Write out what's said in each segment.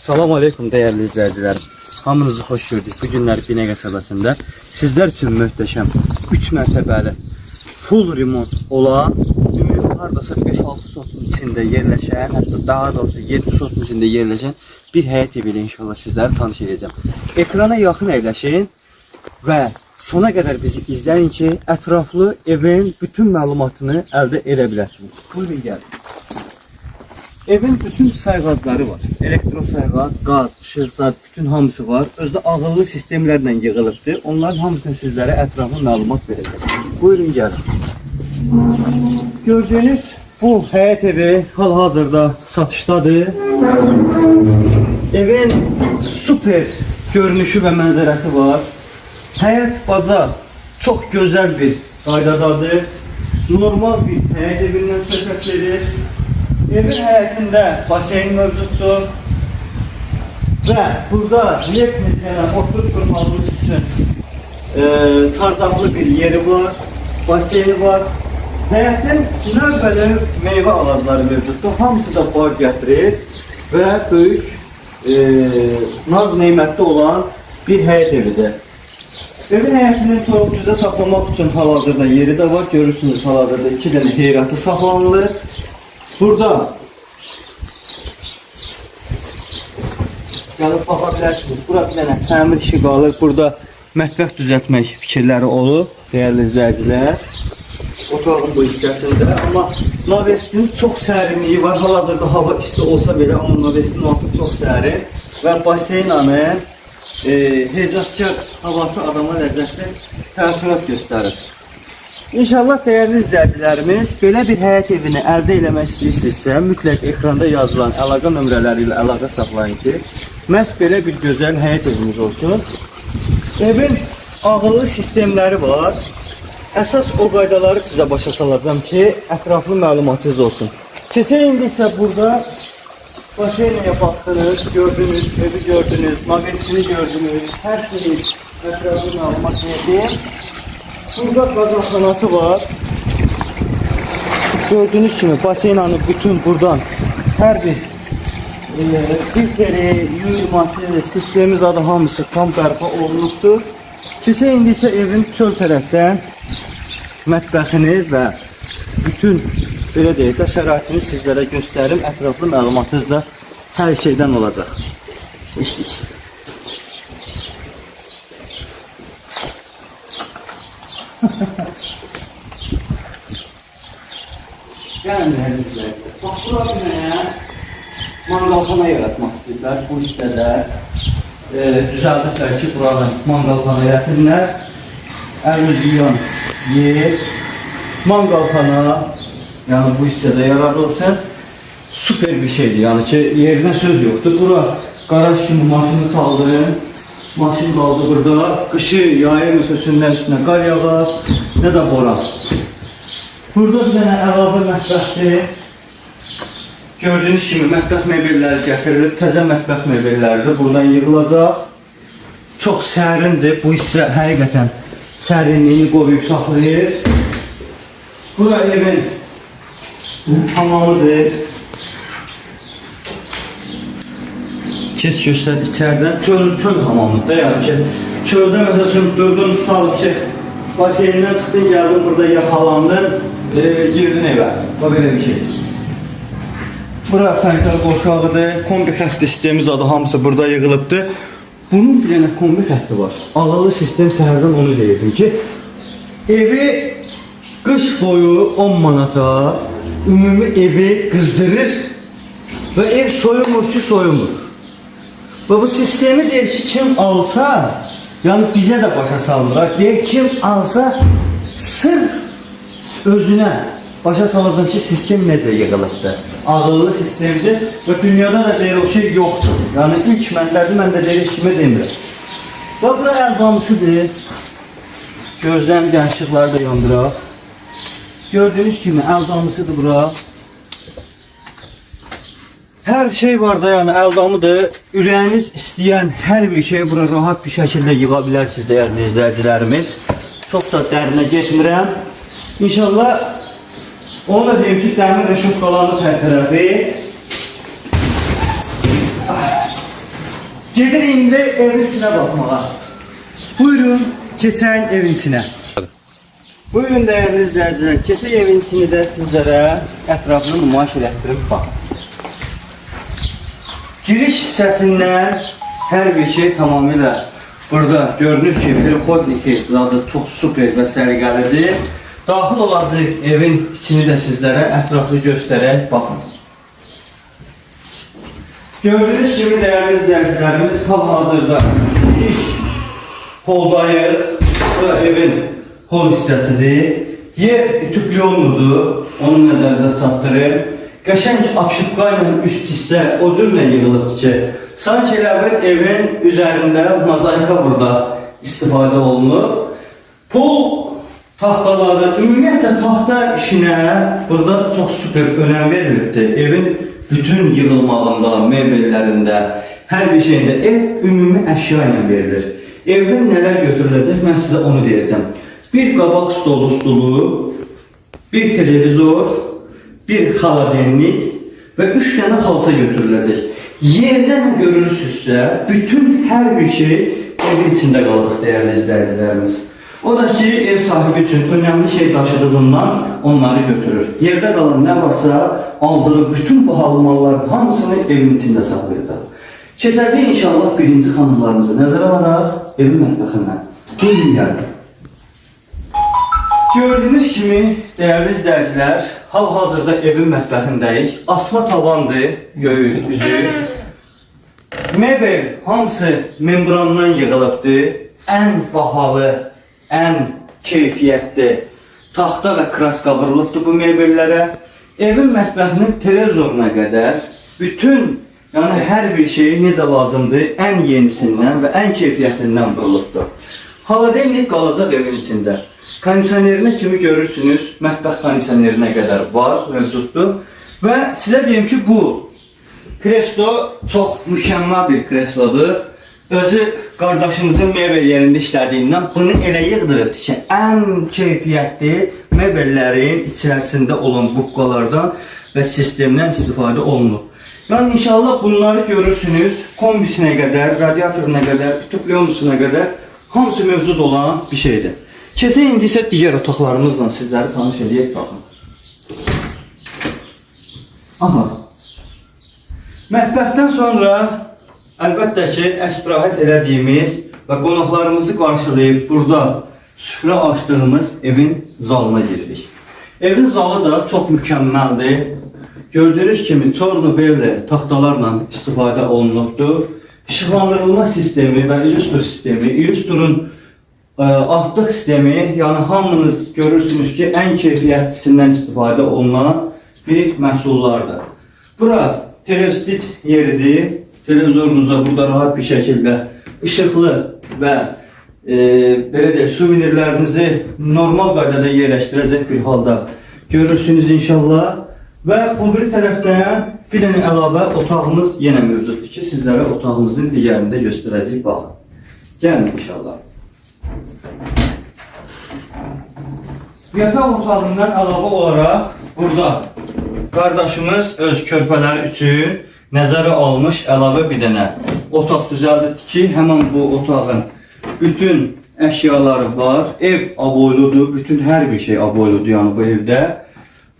Salam aleykum değerli izləyicilərim. Hamınızı xoş gördük. Bu günlər Binə qəsəbəsində sizlər üçün möhtəşəm 3 mərtəbəli full remont olan, ümumi hardasa 5-6 sotun içində yerləşən, hətta daha doğrusu 7 sotun içində yerləşən bir həyət evi ilə inşallah sizləri tanış edəcəm. Ekrana yaxın əyləşin və sona qədər bizi izləyin ki, ətraflı evin bütün məlumatını əldə edə biləsiniz. Buyurun gəlin. Evin bütün sayğacları var. Elektro sayğac, qaz, işıqsat, bütün hamısı var. Özdə ağıllı sistemlərlə yığılıbdır. Onların hamısını sizlərə ətraflı məlumat verəcək. Buyurun gəlin. Gördüyünüz bu həyət evi hal-hazırda satışdadır. Evin super görünüşü və mənzərəsi var. Həyət baca çox gözəl bir qaydadadır. Normal bir həyət evindən söhbət edir. Evin həyətində baseyn mövcuddur və burada lepnəklərə oturub durmağımız üçün çardaqlı bir yeri var, baseyni var. Həyətin növbəli meyvə ağacları mövcuddur. Hamısı da bar gətirir və böyük naz neymətli olan bir həyət evidir. Evin həyətini torpuzda saxlamaq üçün hal-hazırda yeri də var. Görürsünüz, hal-hazırda 2 dənə heyratı saxlanılır. Burada gəlib baxa bilərsiniz. Burada bir dənə təmir işi qalır. Burada mətbəx düzəltmək fikirləri olur, dəyərli izləyicilər. Otağın bu hissəsində. Amma navestin çox sərinliyi var. Hal-hazırda hava isti olsa belə, amma navestin altı çox sərin. Və baseynanın hecaskar havası adama ləzzətli təəssürat göstərir. İnşallah dəyərli izləyicilərimiz belə bir həyət evini əldə eləmək istəyirsinizsə, mütləq ekranda yazılan əlaqə nömrələri ilə əlaqə saxlayın ki, məhz belə bir gözəl həyət evimiz olsun. Evin ağıllı sistemləri var. Əsas o qaydaları sizə başa salacağım ki, ətraflı məlumatınız olsun. Keçək indi isə burada baseynəyə baxdınız, gördünüz, evi gördünüz, navesini gördünüz, hər şeyi ətraflı məlumat verdim. Burada qazanxanası var. Gördüğünüz kimi baseynanı bütün buradan hər bir filteri, yuyulması, sistemi zaten hamısı tam bərpa olunubdur. Sizə indi isə evin çöl tərəfdən mətbəxini və bütün belə deyək də şəraitini sizlərə göstərim. Ətraflı məlumatınız da hər şeydən olacaq. İşlik. Gəlin dəyərli. Bax, bura bir mənə manqalxana yaratmaq istəyirlər. Bu hissədə düzəldiblər ki, buranı manqalxana yaratırlar. Əlüzüyan yer, manqalxana, yəni bu hissədə yaradılsın. Super bir şeydir, yəni ki, yerinə söz yoxdur. Bura qaraj kimi maşını saldırın. Maşın qaldı burada. Qışı, yayı müsəsünlər üstünə qar yağar, nə də boran. Burada bir dənə əlavə mətbəxdir. Gördüyünüz kimi mətbəx mebelləri gətirilib. Təzə mətbəx mebelləri də buradan yığılacaq. Çox sərindir. Bu hissə həqiqətən sərinliyini qoruyub saxlayır. Bura evin hamamıdır. Keç göstər içərdən çöl hamamıdır. Yəni ki, çöldə məsəl üçün durdun, tutalım ki, baseynindən çıxdın, gəldin, burada yaxalandın, girdin evə. O belə bir şey. Bura sanitar boşağıdır, kombi xətti sistemi zadı hamısı burada yığılıbdır. Bunun bir dənə kombi xətti var. Ağıllı sistem səhərdən onu deyirdim ki, evi qış boyu 10 manata ümumi evi qızdırır və ev soyumur ki, soyumur. Və bu sistemi deyir ki, kim alsa, yəni bizə də başa salmıraq, deyir kim alsa, sırf özünə başa salacaq ki, sistem necə yığılıbdır. Ağıllı sistemdir və dünyada da deyir o şey yoxdur. Yəni ilk mənlərdir, mən də deyir kimi demirəm. Və bura əldamısıdır. Gözləm gənclikləri də yandıraq. Gördüyünüz kimi əldamısıdır bura. Hər şey var da, yəni əldamıdır. Ürəyiniz istəyən hər bir şey bura rahat bir şəkildə yığa bilərsiniz dəyərli izləyicilərimiz. Çox da dərinə getmirəm. İnşallah onu da deyim ki, dəmir rəşofqalanıb hər tərəfi. Gedirik indi evin içine bakmağa. Buyurun, keçən evin içine. Buyurun değerli izleyiciler, keçək evin içini də sizlərə ətrafını nümayiş elətdirib baxın. Giriş hissəsindən hər bir şey tamamıyla burada görünür ki, Prihodniki zaten çok süper ve səliqəlidir. Daxil olacaq evin içini də sizlərə ətraflı göstərək baxın. Gördüğünüz kimi değerli izleyicilerimiz hal-hazırda ilk holdayıq. Bu da evin hol hissəsidir. Yer ütüklü olmadı, onu nəzərdə çatdırır. Qəşəng apşıqqa ilə üst hissə o cürlə yığılıb ki, sanki elə evin üzərində mozaika burada istifadə olunur. Pul taxtaları, ümumiyyətlə taxta işinə burada çox süper önəm verilibdir. Evin bütün yığılmağında, mebellərində, hər bir şeyində ev ümumi əşya ilə verilir. Evdən nələr götürüləcək, mən sizə onu deyəcəm. Bir qabaq stolu, bir televizor, bir xaladenlik və 3 dənə xalça götürüləcək. Yerdən görürsünüzsə, bütün hər bir şey evin içində qalacaq değerli izləyicilərimiz. O da ki, ev sahibi üçün önemli şey daşıdığından onları götürür. Yerdə qalan nə varsa, aldığı bütün bu malların hamısını evin içində saxlayacaq. Keçəcək inşallah birinci xanımlarımızı nəzərə alaraq evin mətbəxindən. Buyurun gəlin. Gördüğünüz kimi değerli izləyicilər, hal-hazırda evin mətbəxindəyik. Asma tavandır, göyün üzü. Mebel hamısı membrandan yığılıbdır. Ən bahalı, ən keyfiyyətli taxta və kraska vurulubdur bu mebellərə. Evin mətbəxinin televizoruna qədər bütün, yəni hər bir şey necə lazımdır, ən yenisindən və ən keyfiyyətindən vurulubdur. Xaladenlik qalacaq evin içində. Kondisionerinə kimi görürsünüz, mətbəx kondisionerinə qədər var, mövcuddur. Və sizə deyim ki, bu kreslo çox mükəmməl bir kreslodur. Özü qardaşımızın mebel yerində işlədiyindən bunu elə yığdırıbdır ki, ən keyfiyyətli mebellərin içərisində olan buqqalardan və sistemdən istifadə olunur. Yəni inşallah bunları görürsünüz, kombisinə qədər, radiatoruna qədər, ütüklüyonusuna qədər hamısı mövcud olan bir şeydir. Keçək indi isə digər otaqlarımızla sizləri tanış edək, baxın. Aha. Mətbəxdən sonra əlbəttə ki, istirahət elədiyimiz və qonaqlarımızı qarşılayıb burada süfrə açdığımız evin zalına giririk. Evin zalı da çox mükəmməldir. Gördüyünüz kimi Çornobelli taxtalarla istifadə olunubdur. İşıqlandırılma sistemi və illüstr sistemi, illüstrun artıq sistemi, yəni hamınız görürsünüz ki, ən keyfiyyətlisindən istifadə olunan bir məhsullardır. Bura televizit yeridir. Televizorunuza burada rahat bir şəkildə işıqlı və belə də suvenirlərinizi normal qaydada yerləşdirəcək bir halda görürsünüz inşallah. Və bu bir tərəfdən bir dənə əlavə otağımız yenə mövcuddur ki, sizlərə otağımızın digərində göstərəcək, baxın. Gəlin inşallah. Yataq otağından əlavə olaraq burada qardaşımız öz körpələri üçün nəzərə almış əlavə bir dənə otaq düzəldir ki, həmin bu otağın bütün əşyaları var. Ev aboyludur, bütün hər bir şey aboyludur yəni bu evdə.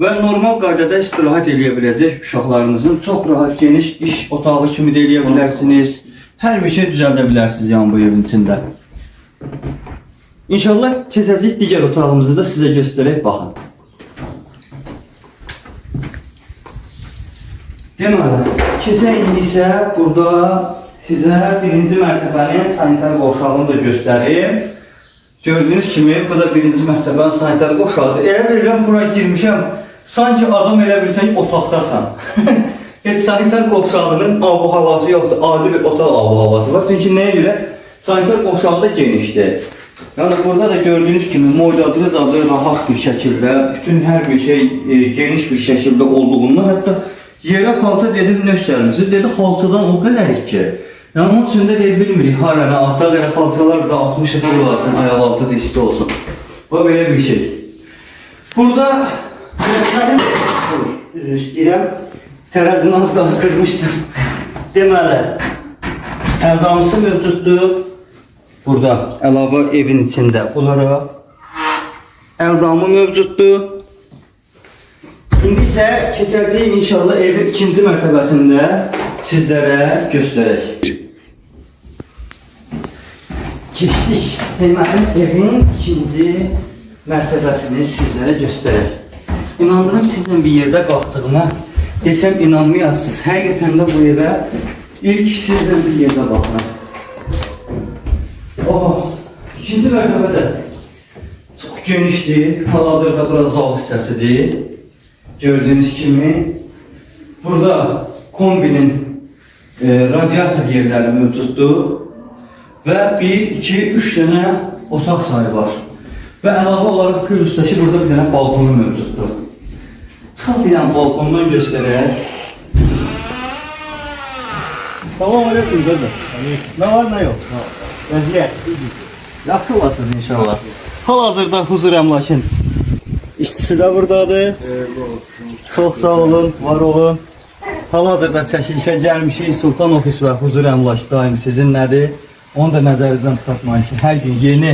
Və normal qaydada istirahət eləyə biləcək uşaqlarınızın çox rahat geniş iş otağı kimi də eləyə bilərsiniz. Hər bir şey düzəldə bilərsiniz yəni bu evin içində. İnşallah keçəcək digər otağımızı da sizə göstərək, baxın. Deməli, keçək indi isə burada sizə birinci mərtəbənin sanitar qovşağını da göstərim. Gördüyünüz kimi, bu da birinci mərtəbənin sanitar qovşağıdır. Elə bilirəm, buraya girmişəm. Sanki adam elə bilsən ki, otaqdasan. Heç sanitar qovşağının abu havası yoxdur, adi bir otaq abu havası var. Çünki nəyə görə? Sanitar qovşağı da genişdir. Yəni burada da gördüyünüz kimi moydadığı zadı rahat bir şəkildə, bütün hər bir şey geniş bir şəkildə olduğundan, hətta yerə xalça dedim nöşlərimizi, dedi xalçadan o qədərik ki, yəni onun üçün də deyib bilmirik, harana artıq elə xalçalar da 60 olasın, ayaq altı da isti olsun. Bu belə bir şey. Burada üzr istəyirəm, tərəzini az daha qırmışdım. Deməli, Əldamısı mövcuddur. Burada əlavə evin içində olaraq əldamı mövcuddur. İndi isə keçəcəyik inşallah evin ikinci mərtəbəsində sizlərə göstərək. Keçdik. Deməli, evin ikinci mərtəbəsini sizlərə göstərək. İnandırım sizlə bir yerdə qalxdığıma desəm inanmayasınız. Həqiqətən də bu evə ilk sizlə bir yerdə baxıram. İkinci mərtəbədə çox genişdir. Hal-hazırda bura zal hissəsidir. Gördüyünüz kimi burada kombinin radiator yerləri mövcuddur. Və 1, 2, 3 dənə otaq sayı var. Və əlavə olaraq pül üstəki burada bir dənə balkonu mövcuddur. Çıxaq bir dənə balkondan göstərək. Salam aleyküm dede. Ne var ne yok? Vəziyyət. Yaxşı olasınız inşallah. Hal-hazırda Huzur Əmlakın işçisi də buradadır. Çox sağ olun, var olun. Hal-hazırda çəkilişə gəlmişik. Sultan Ofis və Huzur Əmlak daim sizinlədir. Onu da nəzərinizdən çıxartmayın ki, hər gün yeni,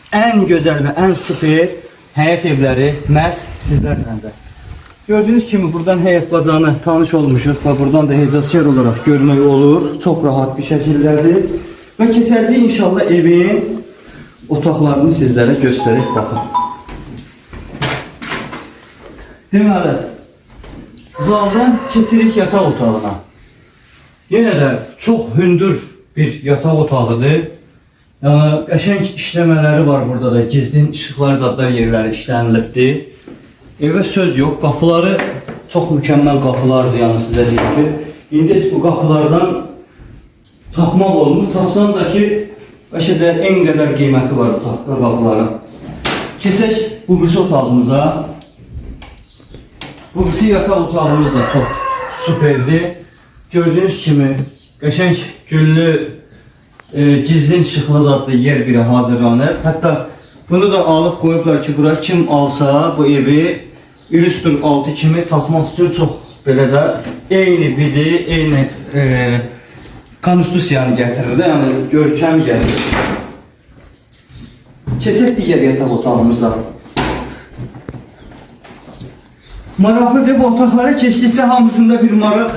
ən gözəl və ən super həyət evləri məhz sizlərlə. Gördüyünüz kimi buradan həyət bacanı tanış olmuşuq və buradan da hecaskar olaraq görmək olur. Çox rahat bir şəkildədir. Və keçəcəyik inşallah evin otaqlarını sizlərə göstərək baxın. Deməli, zaldan keçirik yataq otağına. Yenə də çox hündür bir yataq otağıdır. Yəni, qəşəng işləmələri var burada da. Gizlin işıqlar, zadlar yerləri işlənilibdir. Evə söz yox. Qapıları çox mükəmməl qapılardır, yəni sizə deyim ki. İndi bu qapılardan tapmaq olmur. Tapsan da ki, bəlkə en qədər qiyməti var o qapıların. Keçək bu birisi otağımıza. Bu birisi yataq otağımız da çox süperdir. Gördüyünüz kimi qəşəng güllü gizlin işıqlı zadlı yer biri hazırlanır. Hətta bunu da alıb qoyublar ki, bura kim alsa bu evi illüstr altı kimi taxmaq üçün çox belə də eyni bidi, eyni konstitusiyanı gətirir də, yəni görkəm gətirir. Keçək digər yataq otağımıza. Maraqlıdır, bu otaqlara keçdikcə hamısında bir maraq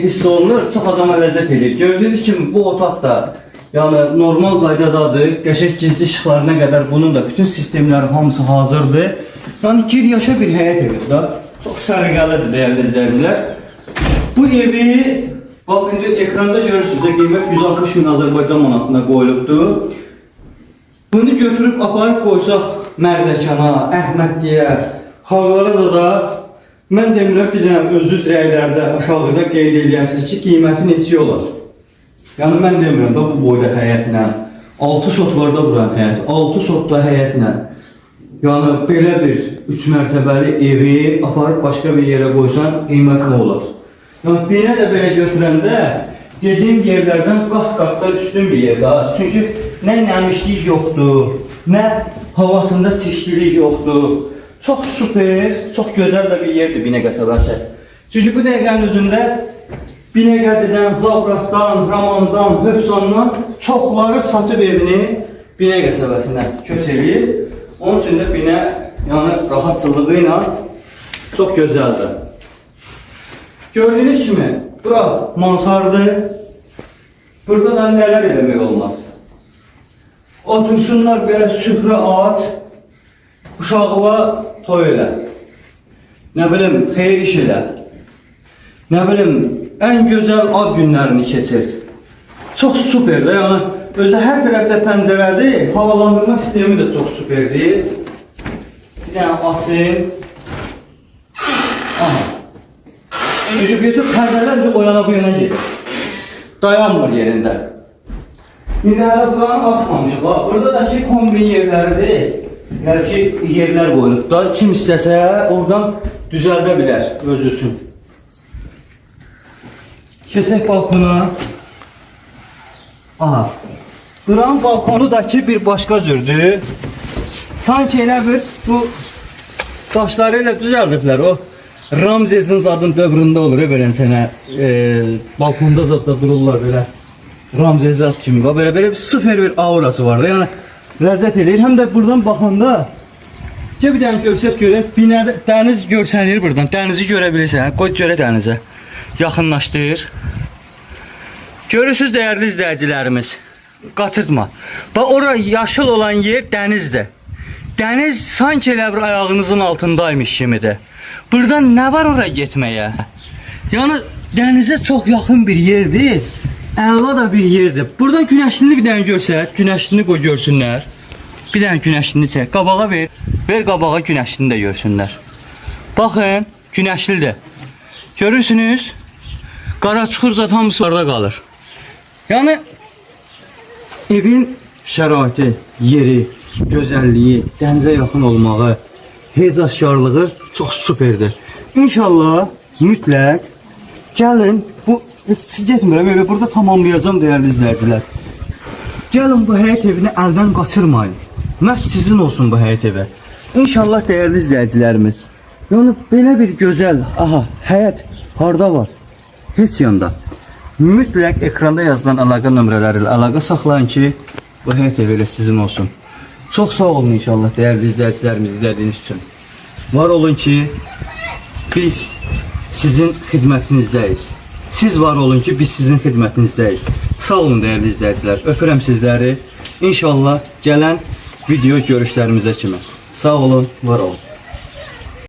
hiss olunur, çox adama ləzzət edir. Gördüyünüz kimi bu otaq da yəni normal qaydadadır, qəşəng gizli işıqlarına qədər bunun da bütün sistemləri hamısı hazırdır. Yəni gir yaşa bir həyət evidir da. Çox səliqəlidir dəyərli izləyicilər. Bu evi bax indi ekranda görürsünüz də qiymət 160 min Azərbaycan manatına qoyulubdur. Bunu götürüb aparıb qoysaq Mərdəkana, Əhmədliyə, Xalqarada da mən demirəm bir dənə özünüz rəylərdə aşağıda qeyd edirsiniz ki, qiyməti neçə olar. Yəni mən demirəm da bu boyda həyətlə 6 sotlarda buran həyət, 6 sotda həyətlə yəni belə bir 3 mərtəbəli evi aparıb başqa bir yerə qoysan qiymətli olar. Yəni birə də belə götürəndə dediyim yerlərdən qat-qatda üstün bir yer daha. Çünki nə nəmişlik yoxdur, nə havasında çirklilik yoxdur. Çox super, çox gözəl də bir yerdir Binəqə qəsəbəsi. Çünki bu dəqiqənin özündə Binəqədidən, Zabratdan, Ramandan, Höfsandan çoxları satıb evini Binəqə qəsəbəsinə köç edir. Onun üçün də Binə yəni rahatçılığı ilə çox gözəldir. Gördüyünüz kimi bura mansardır. Burada da nələr eləmək olmaz. Otursunlar belə süfrə aç, uşağıva toy elə. Nə bilim, xeyir iş elə. Nə bilim, ən gözəl ad günlərini keçir. Çox superdir. Yəni, özdə hər tərəfdə pəncərədir. Havalandırma sistemi də çox superdir. Bir dənə atayım. Aha. Çünki pəncərələr oyana bu yana gedir. Dayanmır yerində. İndi hələ buranı atmamışıq. Burada da ki, kombin yerləridir. Yəni ki, yerlər qoyulub da. Kim istəsə, oradan düzəldə bilər öz üçün. Keçək balkona. Aha. Buranın balkonu da ki bir başqa cürdür. Sanki elə bir bu daşları ilə düzəldiblər. O Ramzes'in zadın dövründə olur. Belə sənə balkonda da dururlar belə. Ramzezat kimi var. Böyle bir süper bir aurası var da. Yani ləzzət edir. Hem de buradan baxanda bir dənə görsək görək. Binədə dəniz görsənir buradan. Dənizi görə bilirsən. Qoy görə dənizə. Yaxınlaşdır. Görürsüz değerli izleyicilerimiz. Qaçırtma. Bax ora yaşıl olan yer dənizdir. Dəniz sanki elə bir ayağınızın altındaymış kimidir. Buradan nə var oraya getməyə? Yəni dənizə çox yaxın bir yerdir. Əla da bir yerdir. Buradan günəşlini bir dənə görsət. Günəşlini qoy görsünlər. Bir dənə günəşlini çək. Qabağa ver. Ver qabağa günəşlini də görsünlər. Baxın, günəşlidir. Görürsünüz? Qaraçuxur zat hamısı orada qalır. Yəni evin şəraiti, yeri, gözəlliyi, dənizə yaxın olmağı, hecazkarlığı çox superdir. İnşallah mütləq gəlin bu getmirəm elə burada tamamlayacağım değerli izləyicilər. Gəlin bu həyət evini əldən qaçırmayın. Məhz sizin olsun bu həyət evi. İnşallah değerli izləyicilərimiz. Yəni belə bir gözəl, aha, həyət harda var? Heç yanda. Mütləq ekranda yazılan əlaqə nömrələri ilə əlaqə saxlayın ki, bu həyət evi elə sizin olsun. Çox sağ olun inşallah değerli izləyicilərimiz izlədiyiniz üçün. Var olun ki, biz sizin xidmətinizdəyik. Siz var olun ki, biz sizin xidmətinizdəyik. Sağ olun değerli izləyicilər. Öpürəm sizləri. İnşallah gələn video görüşlərimizə kimi. Sağ olun, var olun.